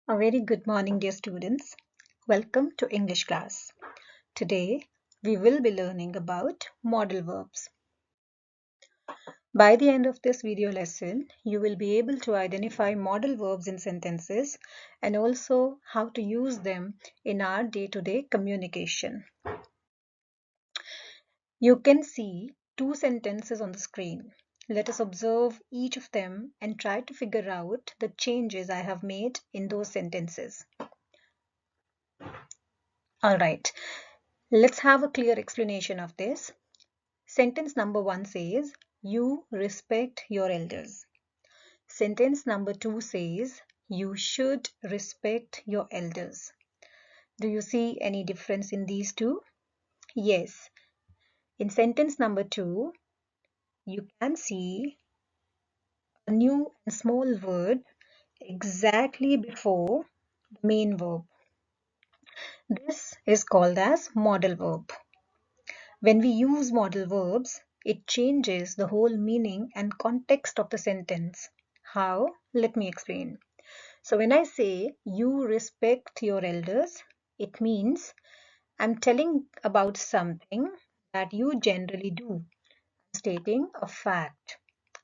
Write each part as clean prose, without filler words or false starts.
A very good morning, dear students. Welcome to English class. Today, we will be learning about modal verbs. By the end of this video lesson, you will be able to identify modal verbs in sentences and also how to use them in our day-to-day communication. You can see two sentences on the screen. Let us observe each of them and try to figure out the changes I have made in those sentences. All right. Let's have a clear explanation of this. Sentence number 1 says, you respect your elders. Sentence number 2 says, you should respect your elders. Do you see any difference in these two? Yes. In sentence number 2, you can see a new and small word exactly before the main verb. This is called as modal verb. When we use modal verbs, it changes the whole meaning and context of the sentence. How? Let me explain. So when I say you respect your elders, it means I'm telling about something that you generally do, stating a fact.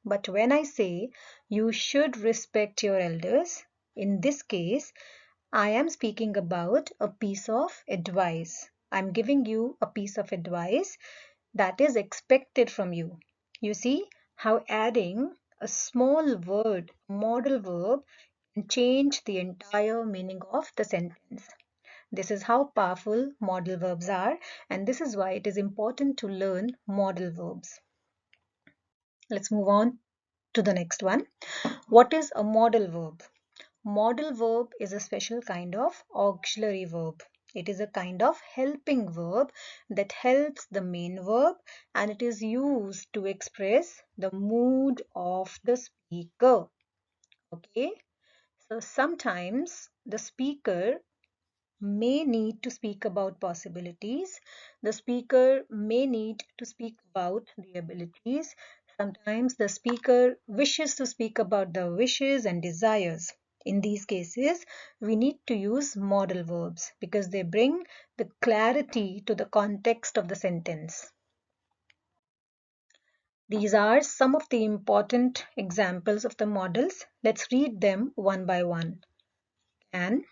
But when I say you should respect your elders, in this case, I am speaking about a piece of advice. I'm giving you a piece of advice that is expected from you. You see how adding a small word, modal verb, can change the entire meaning of the sentence. This is how powerful modal verbs are, and this is why it is important to learn modal verbs. Let's move on to the next one. What is a modal verb? Modal verb is a special kind of auxiliary verb. It is a kind of helping verb that helps the main verb, and it is used to express the mood of the speaker. Okay, so sometimes the speaker may need to speak about possibilities. The speaker may need to speak about the abilities. Sometimes the speaker wishes to speak about the wishes and desires. In these cases, we need to use modal verbs because they bring the clarity to the context of the sentence. These are some of the important examples of the modals. Let's read them one by one. Can,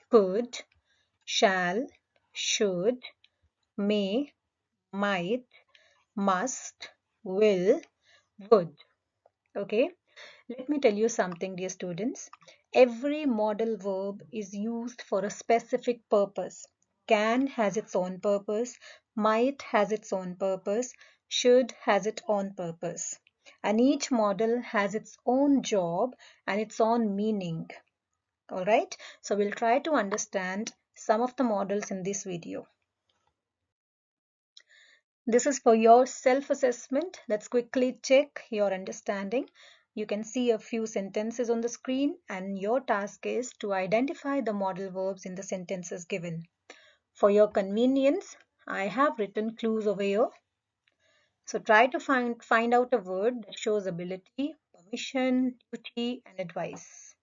could, shall, should, may, might, must, will, would. Okay, let me tell you something, dear students. Every modal verb is used for a specific purpose. Can has its own purpose, might has its own purpose, should has its own purpose. And each modal has its own job and its own meaning. All right, so we'll try to understand some of the modals in this video. This is for your self-assessment. Let's quickly check your understanding. You can see a few sentences on the screen, and your task is to identify the modal verbs in the sentences given. For your convenience, I have written clues over here. So try to find out a word that shows ability, permission, duty, and advice.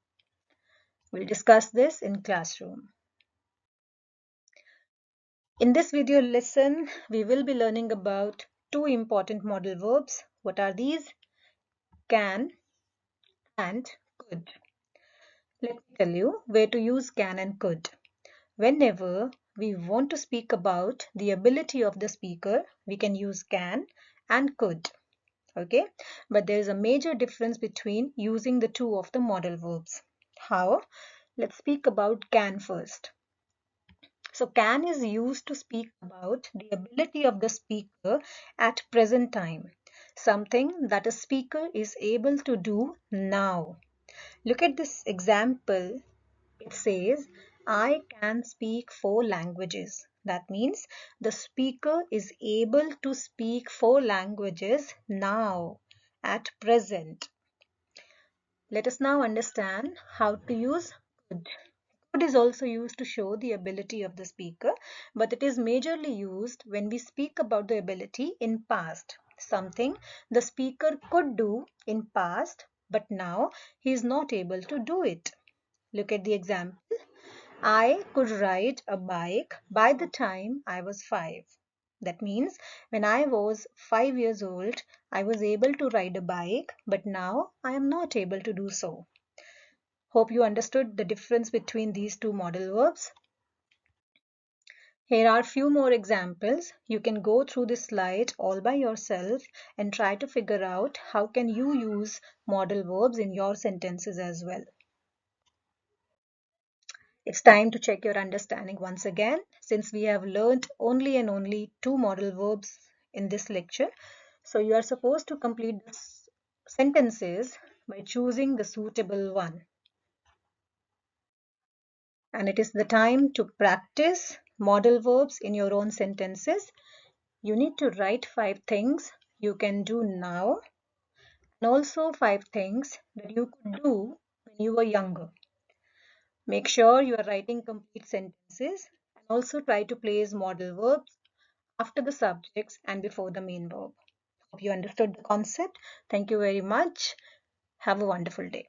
We'll discuss this in classroom. In this video lesson, we will be learning about two important modal verbs. What are these? Can and could. Let me tell you where to use can and could. Whenever we want to speak about the ability of the speaker, we can use can and could. Okay, but there is a major difference between using the two of the modal verbs. How? Let's speak about can first. So can is used to speak about the ability of the speaker at present time, something that a speaker is able to do now. Look at this example. It says, I can speak 4 languages. That means the speaker is able to speak 4 languages now, at present. Let us now understand how to use could. Could is also used to show the ability of the speaker, but it is majorly used when we speak about the ability in past. Something the speaker could do in past, but now he is not able to do it. Look at the example. I could ride a bike by the time I was 5. That means when I was 5 years old, I was able to ride a bike, but now I am not able to do so. Hope you understood the difference between these two modal verbs. Here are a few more examples. You can go through this slide all by yourself and try to figure out how can you use modal verbs in your sentences as well. It's time to check your understanding once again, since we have learned only and only 2 modal verbs in this lecture. So you are supposed to complete the sentences by choosing the suitable one. And it is the time to practice modal verbs in your own sentences. You need to write 5 things you can do now and also 5 things that you could do when you were younger. Make sure you are writing complete sentences and also try to place modal verbs after the subjects and before the main verb. Hope you understood the concept. Thank you very much. Have a wonderful day.